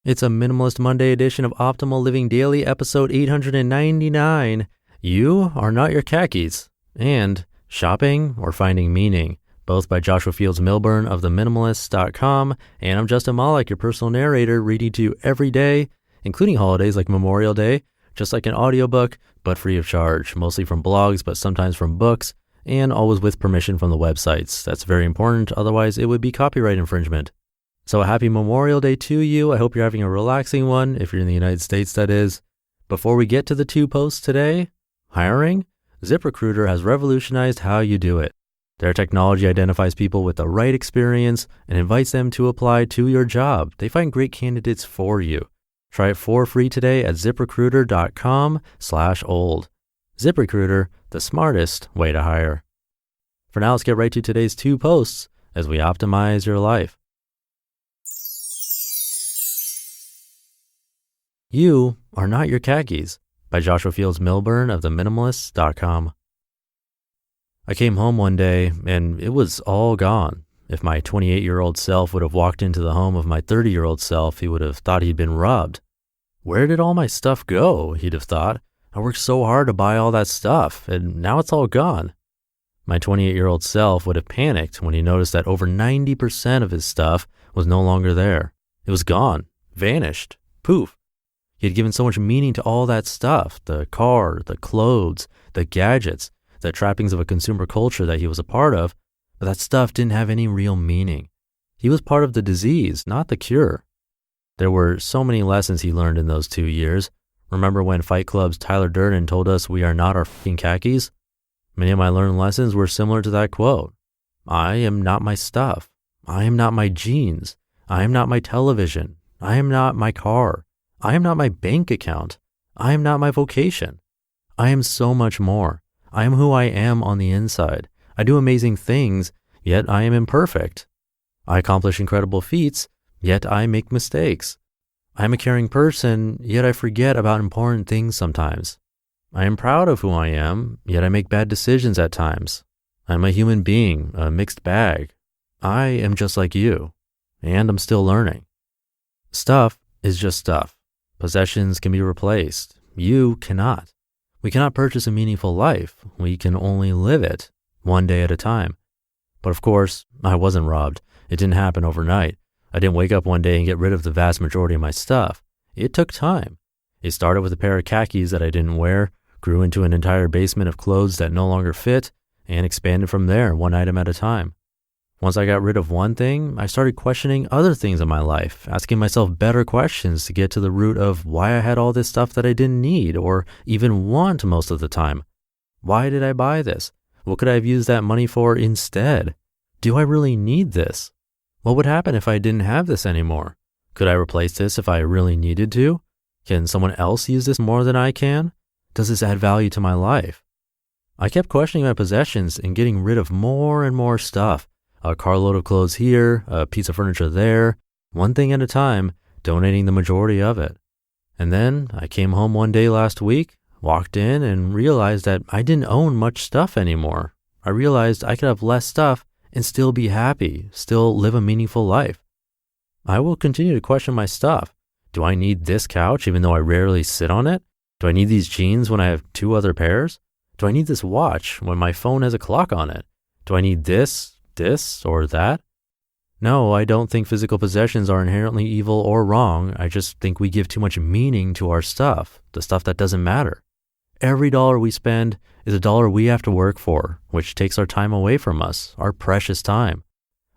It's a Minimalist Monday edition of Optimal Living Daily, episode 899. You are not your khakis. And Shopping or Finding Meaning, both by Joshua Fields Millburn of Minimalists.com. And I'm Justin Malik, your personal narrator, reading to you every day, including holidays like Memorial Day, just like an audiobook, but free of charge, mostly from blogs, but sometimes from books, and always with permission from the websites. That's very important, otherwise it would be copyright infringement. So a happy Memorial Day to you. I hope you're having a relaxing one, if you're in the United States, that is. Before we get to the two posts today, hiring, ZipRecruiter has revolutionized how you do it. Their technology identifies people with the right experience and invites them to apply to your job. They find great candidates for you. Try it for free today at ziprecruiter.com/old. ZipRecruiter, the smartest way to hire. For now, let's get right to today's two posts as we optimize your life. You are not your khakis, by Joshua Fields Millburn of Minimalists.com. I came home one day and it was all gone. If my 28-year-old self would have walked into the home of my 30-year-old self, he would have thought he'd been robbed. Where did all my stuff go? He'd have thought. I worked so hard to buy all that stuff, and now it's all gone. My 28-year-old self would have panicked when he noticed that over 90% of his stuff was no longer there. It was gone, vanished, poof. He had given so much meaning to all that stuff, the car, the clothes, the gadgets, the trappings of a consumer culture that he was a part of, but that stuff didn't have any real meaning. He was part of the disease, not the cure. There were so many lessons he learned in those 2 years. Remember when Fight Club's Tyler Durden told us we are not our fucking khakis? Many of my learned lessons were similar to that quote. I am not my stuff. I am not my jeans. I am not my television. I am not my car. I am not my bank account. I am not my vocation. I am so much more. I am who I am on the inside. I do amazing things, yet I am imperfect. I accomplish incredible feats, yet I make mistakes. I am a caring person, yet I forget about important things sometimes. I am proud of who I am, yet I make bad decisions at times. I am a human being, a mixed bag. I am just like you, and I'm still learning. Stuff is just stuff. Possessions can be replaced. You cannot. We cannot purchase a meaningful life. We can only live it, one day at a time. But of course, I wasn't robbed. It didn't happen overnight. I didn't wake up one day and get rid of the vast majority of my stuff. It took time. It started with a pair of khakis that I didn't wear, grew into an entire basement of clothes that no longer fit, and expanded from there, one item at a time. Once I got rid of one thing, I started questioning other things in my life, asking myself better questions to get to the root of why I had all this stuff that I didn't need or even want most of the time. Why did I buy this? What could I have used that money for instead? Do I really need this? What would happen if I didn't have this anymore? Could I replace this if I really needed to? Can someone else use this more than I can? Does this add value to my life? I kept questioning my possessions and getting rid of more and more stuff. A carload of clothes here, a piece of furniture there, one thing at a time, donating the majority of it. And then I came home one day last week, walked in and realized that I didn't own much stuff anymore. I realized I could have less stuff and still be happy, still live a meaningful life. I will continue to question my stuff. Do I need this couch even though I rarely sit on it? Do I need these jeans when I have 2 other pairs? Do I need this watch when my phone has a clock on it? Do I need this or that? No, I don't think physical possessions are inherently evil or wrong. I just think we give too much meaning to our stuff, the stuff that doesn't matter. Every dollar we spend is a dollar we have to work for, which takes our time away from us, our precious time.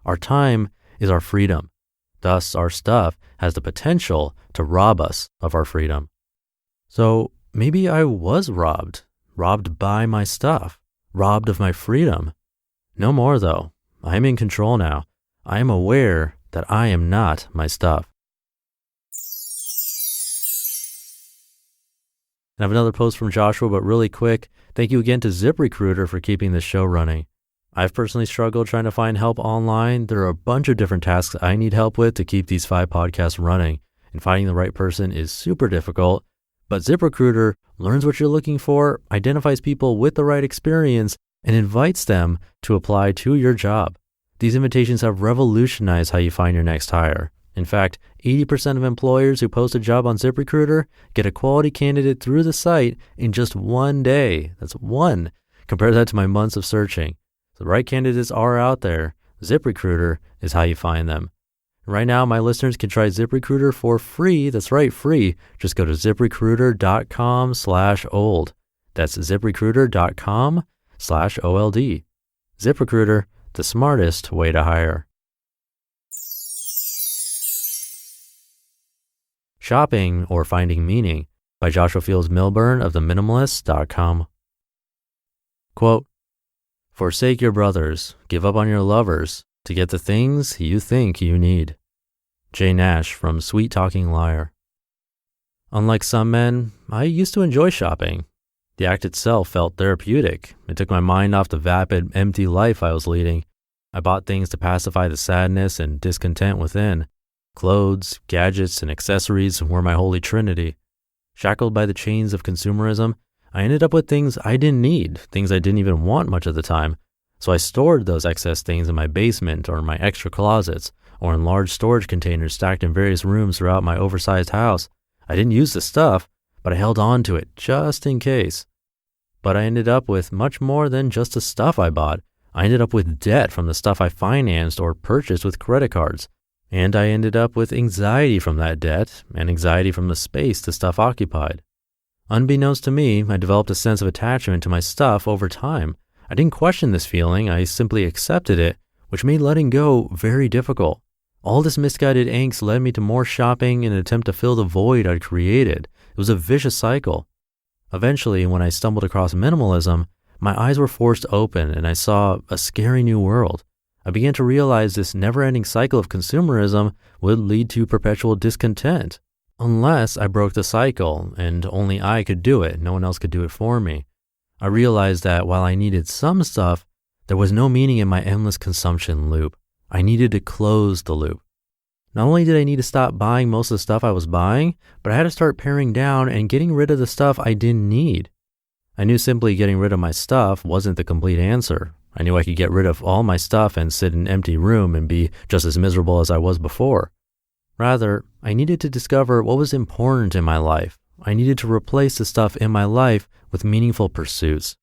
Our time is our freedom. Thus, our stuff has the potential to rob us of our freedom. So maybe I was robbed by my stuff, robbed of my freedom. No more though. I am in control now. I am aware that I am not my stuff. I have another post from Joshua, but really quick. Thank you again to ZipRecruiter for keeping this show running. I've personally struggled trying to find help online. There are a bunch of different tasks I need help with to keep these 5 podcasts running, and finding the right person is super difficult. But ZipRecruiter learns what you're looking for, identifies people with the right experience, and invites them to apply to your job. These invitations have revolutionized how you find your next hire. In fact, 80% of employers who post a job on ZipRecruiter get a quality candidate through the site in just one day. That's one. Compare that to my months of searching. The right candidates are out there. ZipRecruiter is how you find them. Right now, my listeners can try ZipRecruiter for free. That's right, free. Just go to ZipRecruiter.com/old. That's ZipRecruiter.com/OLD. ZipRecruiter, the smartest way to hire. Shopping or Finding Meaning by Joshua Fields Millburn of the Minimalists.com. Quote, "Forsake your brothers, give up on your lovers, to get the things you think you need." J. Nash from Sweet Talking Liar. Unlike some men, I used to enjoy shopping. The act itself felt therapeutic. It took my mind off the vapid, empty life I was leading. I bought things to pacify the sadness and discontent within. Clothes, gadgets, and accessories were my holy trinity. Shackled by the chains of consumerism, I ended up with things I didn't need, things I didn't even want much of the time. So I stored those excess things in my basement or in my extra closets or in large storage containers stacked in various rooms throughout my oversized house. I didn't use the stuff, but I held on to it just in case. But I ended up with much more than just the stuff I bought. I ended up with debt from the stuff I financed or purchased with credit cards. And I ended up with anxiety from that debt and anxiety from the space the stuff occupied. Unbeknownst to me, I developed a sense of attachment to my stuff over time. I didn't question this feeling, I simply accepted it, which made letting go very difficult. All this misguided angst led me to more shopping in an attempt to fill the void I'd created. It was a vicious cycle. Eventually, when I stumbled across minimalism, my eyes were forced open and I saw a scary new world. I began to realize this never-ending cycle of consumerism would lead to perpetual discontent. Unless I broke the cycle, and only I could do it, no one else could do it for me. I realized that while I needed some stuff, there was no meaning in my endless consumption loop. I needed to close the loop. Not only did I need to stop buying most of the stuff I was buying, but I had to start paring down and getting rid of the stuff I didn't need. I knew simply getting rid of my stuff wasn't the complete answer. I knew I could get rid of all my stuff and sit in an empty room and be just as miserable as I was before. Rather, I needed to discover what was important in my life. I needed to replace the stuff in my life with meaningful pursuits.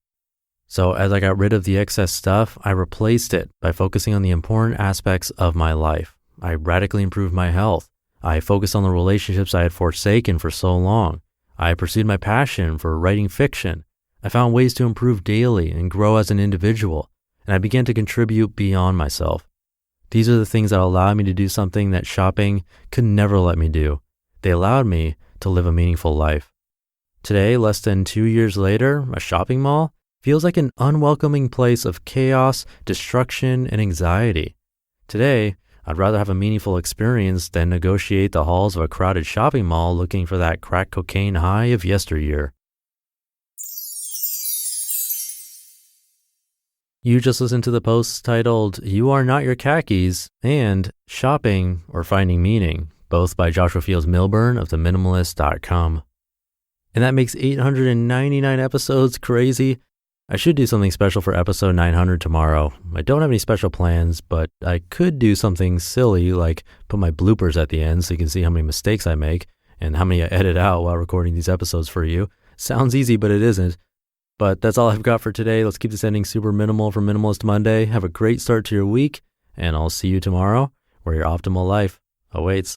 So as I got rid of the excess stuff, I replaced it by focusing on the important aspects of my life. I radically improved my health. I focused on the relationships I had forsaken for so long. I pursued my passion for writing fiction. I found ways to improve daily and grow as an individual. And I began to contribute beyond myself. These are the things that allowed me to do something that shopping could never let me do. They allowed me to live a meaningful life. Today, less than 2 years later, a shopping mall feels like an unwelcoming place of chaos, destruction, and anxiety. Today, I'd rather have a meaningful experience than negotiate the halls of a crowded shopping mall looking for that crack cocaine high of yesteryear. You just listened to the posts titled, "You Are Not Your Khakis" and "Shopping or Finding Meaning," both by Joshua Fields Millburn of the Minimalists.com. And that makes 899 episodes crazy. I should do something special for episode 900 tomorrow. I don't have any special plans, but I could do something silly like put my bloopers at the end so you can see how many mistakes I make and how many I edit out while recording these episodes for you. Sounds easy, but it isn't. But that's all I've got for today. Let's keep this ending super minimal for Minimalist Monday. Have a great start to your week, and I'll see you tomorrow where your optimal life awaits.